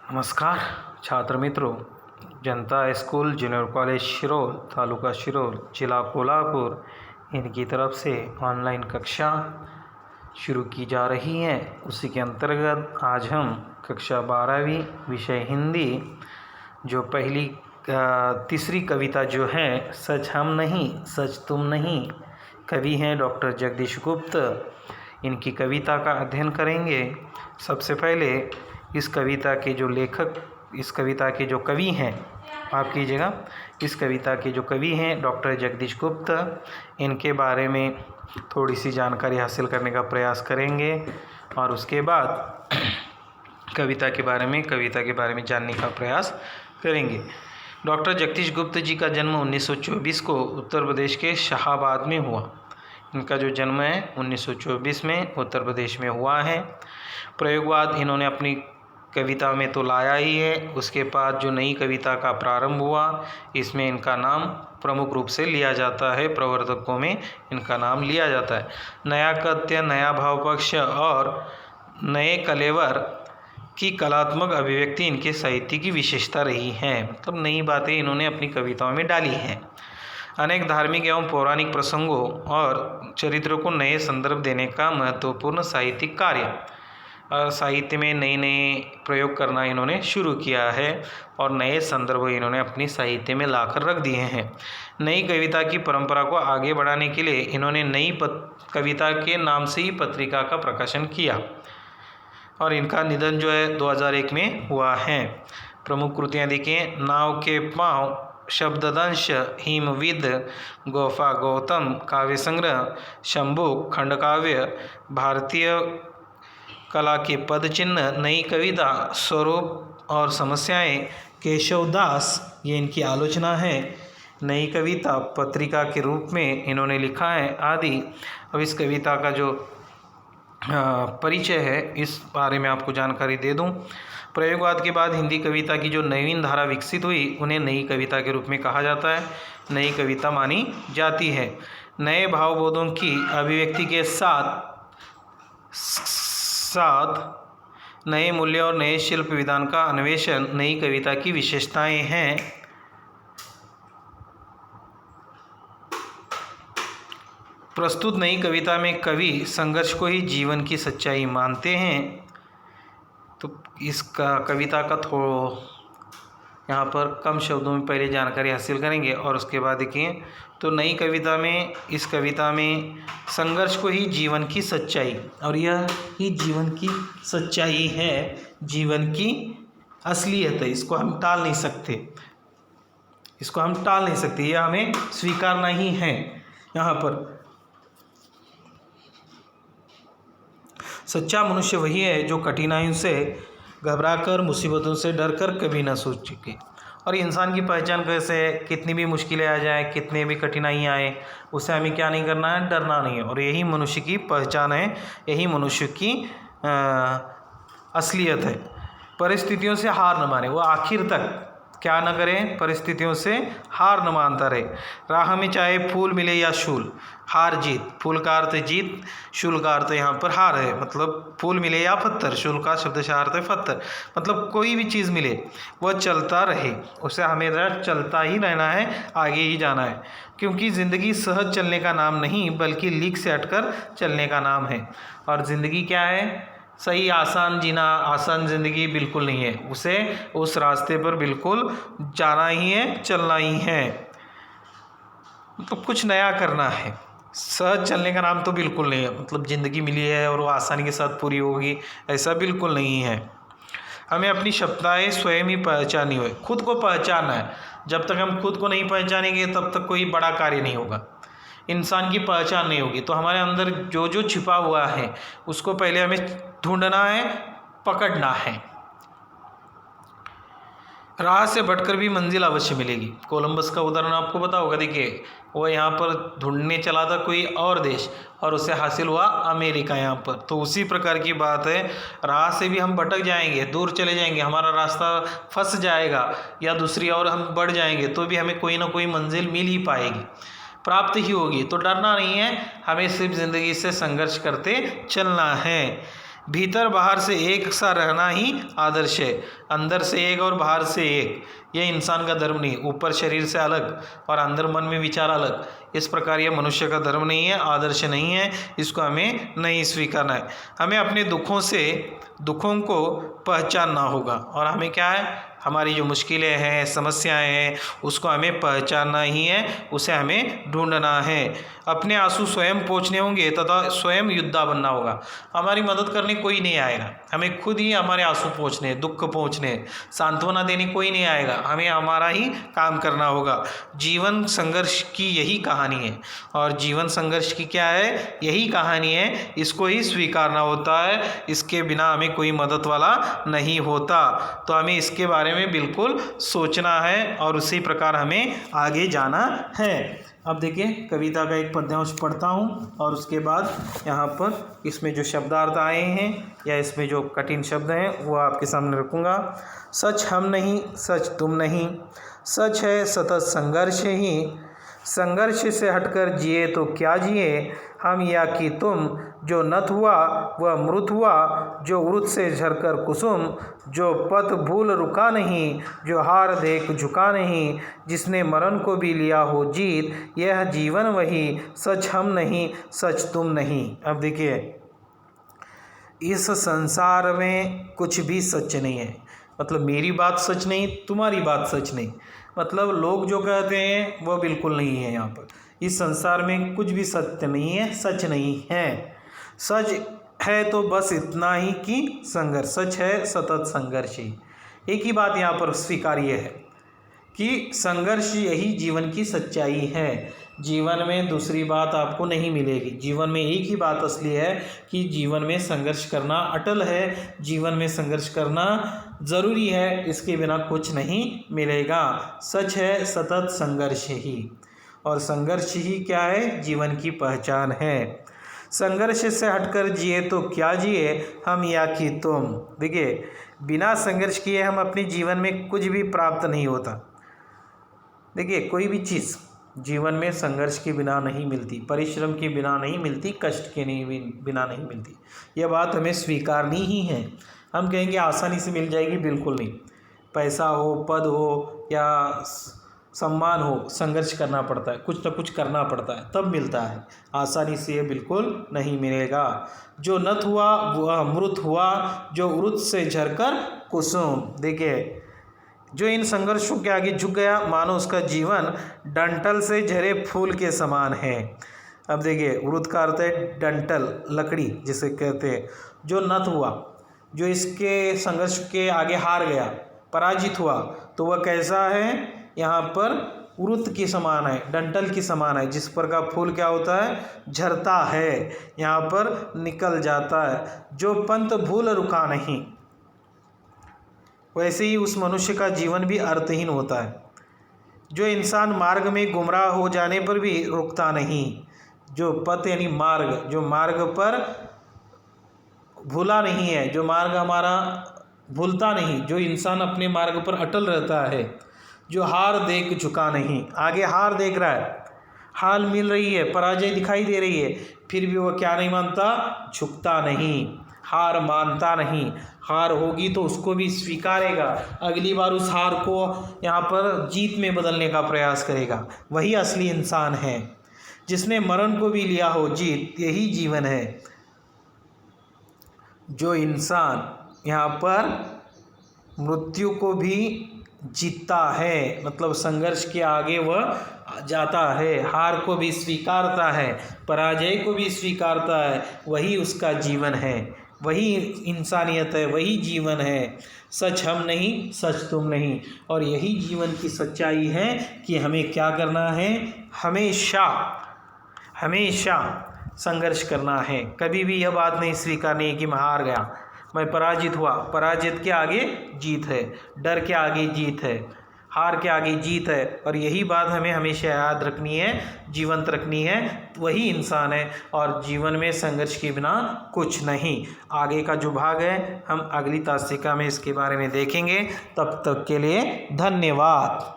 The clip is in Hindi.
नमस्कार छात्र मित्रों, जनता school junior college Shirol, taluka Shirol, जिला कोल्हापुर, इनकी तरफ से ऑनलाइन कक्षा शुरू की जा रही है। उसी के अंतर्गत आज हम कक्षा 12वीं विषय हिंदी जो पहली तीसरी कविता जो है सच हम नहीं सच तुम नहीं, कवि हैं डॉक्टर जगदीश गुप्त, इनकी कविता का अध्ययन करेंगे। सबसे पहले इस कविता के जो लेखक, इस कविता के जो कवि हैं, आप कीजिएगा, इस कविता के जो कवि हैं डॉक्टर जगदीश गुप्त, इनके बारे में थोड़ी सी जानकारी हासिल करने का प्रयास करेंगे और उसके बाद कविता के बारे में जानने का प्रयास करेंगे। डॉक्टर जगदीश गुप्त जी का जन्म 1924 को उत्तर प्रदेश के शाहाबाद में हुआ। इनका जो जन्म है 1924 में उत्तर प्रदेश में हुआ है। प्रयोगवाद इन्होंने अपनी कविता में तो लाया ही है। उसके बाद जो नई कविता का प्रारंभ हुआ, इसमें इनका नाम प्रमुख रूप से लिया जाता है, प्रवर्तकों में इनका नाम लिया जाता है। नया कथ्य, नया भावपक्ष और नए कलेवर की कलात्मक अभिव्यक्ति इनके साहित्य की विशेषता रही है। मतलब नई बातें इन्होंने अपनी कविताओं में डाली हैं। अनेक धार्मिक एवं पौराणिक प्रसंगों और चरित्रों को नए संदर्भ देने का महत्वपूर्ण साहित्यिक कार्य, साहित्य में नए नए प्रयोग करना इन्होंने शुरू किया है और नए संदर्भ इन्होंने अपनी साहित्य में लाकर रख दिए हैं। नई कविता की परंपरा को आगे बढ़ाने के लिए इन्होंने नई कविता के नाम से ही पत्रिका का प्रकाशन किया और इनका निधन जो है 2001 में हुआ है। प्रमुख कृतियाँ देखिए, नाव के पाँव, शब्ददंश, हिमविद, गोफा गौतम, काव्य संग्रह, शंभु, खंडकाव्य, भारतीय कला के पद चिन्ह, नई कविता, स्वरूप और समस्याएं, केशवदास, ये इनकी आलोचना है। नई कविता पत्रिका के रूप में इन्होंने लिखा है आदि। अब इस कविता का जो परिचय है, इस बारे में आपको जानकारी दे दूं। प्रयोगवाद के बाद हिंदी कविता की जो नवीन धारा विकसित हुई, उन्हें नई कविता के रूप में कहा जाता है, नई कविता मानी जाती है। नए भावबोधों की अभिव्यक्ति के साथ नए मूल्य और नए शिल्प विधान का अन्वेषण नई कविता की विशेषताएं हैं। प्रस्तुत नई कविता में कवि संघर्ष को ही जीवन की सच्चाई मानते हैं। तो इस कविता का यहाँ पर कम शब्दों में पहले जानकारी हासिल करेंगे और उसके बाद देखिए, तो नई कविता में, इस कविता में संघर्ष को ही जीवन की सच्चाई, और यह ही जीवन की सच्चाई है, जीवन की असलियत है, इसको हम टाल नहीं सकते, यह हमें स्वीकारना ही है। यहाँ पर सच्चा मनुष्य वही है जो कठिनाइयों से घबराकर, मुसीबतों से डरकर कभी ना सोच चुके। और इंसान की पहचान कैसे है, कितनी भी मुश्किलें आ जाए, कितने भी कठिनाइयाँ आए, उसे हमें क्या नहीं करना है, डरना नहीं है। और यही मनुष्य की पहचान है, यही मनुष्य की असलियत है। परिस्थितियों से हार न माने, वो आखिर तक क्या न करें, परिस्थितियों से हार न मानता रहे। राह में चाहे फूल मिले या शूल, हार जीत, फूल का अर्थ जीत, शूल का अर्थ यहाँ पर हार है, मतलब फूल मिले या पत्थर, शूल का शब्द अर्थ है पत्थर, मतलब कोई भी चीज़ मिले वह चलता रहे, उसे हमेशा चलता ही रहना है, आगे ही जाना है। क्योंकि ज़िंदगी सहज चलने का नाम नहीं, बल्कि लीक से हटकर चलने का नाम है। और ज़िंदगी क्या है, सही आसान जीना, आसान ज़िंदगी बिल्कुल नहीं है, उसे उस रास्ते पर बिल्कुल जाना ही है, चलना ही है, मतलब कुछ नया करना है। सहज चलने का नाम तो बिल्कुल नहीं है, मतलब ज़िंदगी मिली है और वो आसानी के साथ पूरी होगी, ऐसा बिल्कुल नहीं है। हमें अपनी क्षमताएं स्वयं ही पहचानी हुई, खुद को पहचानना है। जब तक हम खुद को नहीं पहचानेंगे तब तक कोई बड़ा कार्य नहीं होगा, इंसान की पहचान नहीं होगी। तो हमारे अंदर जो जो छिपा हुआ है उसको पहले हमें ढूंढना है, पकड़ना है। राह से भटकर भी मंजिल अवश्य मिलेगी। कोलंबस का उदाहरण आपको पता होगा, देखिए वो यहाँ पर ढूंढने चला था कोई और देश और उसे हासिल हुआ अमेरिका यहाँ पर। तो उसी प्रकार की बात है, राह से भी हम भटक जाएंगे, दूर चले जाएंगे, हमारा रास्ता फंस जाएगा या दूसरी ओर हम बढ़ जाएंगे, तो भी हमें कोई ना कोई मंजिल मिल ही पाएगी, प्राप्त ही होगी। तो डरना नहीं है, हमें सिर्फ ज़िंदगी से संघर्ष करते चलना है। भीतर बाहर से एक सा रहना ही आदर्श है। अंदर से एक और बाहर से एक, ये इंसान का धर्म नहीं। ऊपर शरीर से अलग और अंदर मन में विचार अलग, इस प्रकार ये मनुष्य का धर्म नहीं है, आदर्श नहीं है। इसको हमें नहीं स्वीकारना है। हमें अपने दुखों को पहचानना होगा और हमें क्या है, हमारी जो मुश्किलें हैं, समस्याएं हैं, उसको हमें पहचानना ही है, उसे हमें ढूंढना है। अपने आंसू स्वयं पोंछने होंगे तथा स्वयं योद्धा बनना होगा। हमारी मदद करने कोई नहीं आएगा, हमें खुद ही हमारे आंसू पोंछने, दुख पोंछने, सांत्वना देने कोई नहीं आएगा, हमें हमारा ही काम करना होगा। जीवन संघर्ष की यही कहानी है और जीवन संघर्ष की क्या है, यही कहानी है। इसको ही स्वीकारना होता है, इसके बिना हमें कोई मदद वाला नहीं होता। तो हमें इसके बारे में बिल्कुल सोचना है और उसी प्रकार हमें आगे जाना है। अब देखिए कविता का एक पद्यांश पढ़ता हूँ और उसके बाद यहाँ पर इसमें जो शब्दार्थ आए हैं या इसमें जो कठिन शब्द हैं वो आपके सामने रखूँगा। सच हम नहीं, सच तुम नहीं, सच है सतत संघर्ष ही, संघर्ष से हटकर जिए तो क्या जिए, हम या कि तुम। जो नत हुआ वह मृत हुआ, जो वृत से झरकर कुसुम, जो पथ भूल रुका नहीं, जो हार देख झुका नहीं, जिसने मरण को भी लिया हो जीत, यह जीवन वही, सच हम नहीं, सच तुम नहीं। अब देखिए इस संसार में कुछ भी सच नहीं है, मतलब मेरी बात सच नहीं, तुम्हारी बात सच नहीं, मतलब लोग जो कहते हैं वो बिल्कुल नहीं है। यहाँ पर इस संसार में कुछ भी सत्य नहीं है, सच नहीं है। सच है तो बस इतना ही कि संघर्ष, सच है सतत संघर्ष ही। एक ही बात यहाँ पर स्वीकार्य है कि संघर्ष यही जीवन की सच्चाई है। जीवन में दूसरी बात आपको नहीं मिलेगी। जीवन में एक ही बात असली है कि जीवन में संघर्ष करना अटल है, जीवन में संघर्ष करना ज़रूरी है, इसके बिना कुछ नहीं मिलेगा। सच है सतत संघर्ष ही, और संघर्ष ही क्या है, जीवन की पहचान है। संघर्ष से हटकर जिए तो क्या जिए, हम या कि तुम। देखिए बिना संघर्ष किए हम अपने जीवन में कुछ भी प्राप्त नहीं होता। देखिए कोई भी चीज़ जीवन में संघर्ष के बिना नहीं मिलती, परिश्रम के बिना नहीं मिलती, कष्ट के बिना नहीं मिलती। यह बात हमें स्वीकारनी ही है। हम कहेंगे आसानी से मिल जाएगी, बिल्कुल नहीं। पैसा हो, पद हो या सम्मान हो, संघर्ष करना पड़ता है, कुछ न कुछ करना पड़ता है तब मिलता है। आसानी से ये बिल्कुल नहीं मिलेगा। जो नत हुआ वह मृत हुआ, जो उरुत से झरकर कुसुम। देखिए जो इन संघर्षों के आगे झुक गया, मानो उसका जीवन डंठल से झरे फूल के समान है। अब देखिए उरुत का अर्थ है डंठल, लकड़ी जिसे कहते हैं। जो नत हुआ, जो इसके संघर्ष के आगे हार गया, पराजित हुआ, तो वह कैसा है, यहाँ पर उरुत के समान है, डंठल के समान है, जिस पर का फूल क्या होता है, झरता है, यहाँ पर निकल जाता है। जो पंथ भूल रुका नहीं, वैसे ही उस मनुष्य का जीवन भी अर्थहीन होता है। जो इंसान मार्ग में गुमराह हो जाने पर भी रुकता नहीं, जो पथ यानी मार्ग, जो मार्ग पर भूला नहीं है, जो मार्ग हमारा भूलता नहीं, जो इंसान अपने मार्ग पर अटल रहता है, जो हार देख झुका नहीं। आगे हार देख रहा है, हाल मिल रही है, पराजय दिखाई दे रही है, फिर भी वह क्या नहीं मानता, झुकता नहीं, हार मानता नहीं। हार होगी तो उसको भी स्वीकारेगा, अगली बार उस हार को यहाँ पर जीत में बदलने का प्रयास करेगा। वही असली इंसान है, जिसने मरण को भी लिया हो जीत, यही जीवन है। जो इंसान यहाँ पर मृत्यु को भी जीतता है, मतलब संघर्ष के आगे वह जाता है, हार को भी स्वीकारता है, पराजय को भी स्वीकारता है, वही उसका जीवन है, वही इंसानियत है, वही जीवन है। सच हम नहीं, सच तुम नहीं। और यही जीवन की सच्चाई है कि हमें क्या करना है, हमेशा हमेशा संघर्ष करना है। कभी भी यह बात नहीं स्वीकारनी है कि मैं हार गया, मैं पराजित हुआ। पराजित के आगे जीत है, डर के आगे जीत है, हार के आगे जीत है। और यही बात हमें हमेशा याद रखनी है, जीवंत रखनी है। वही इंसान है और जीवन में संघर्ष के बिना कुछ नहीं। आगे का जो भाग है हम अगली तासिका में इसके बारे में देखेंगे। तब तक के लिए धन्यवाद।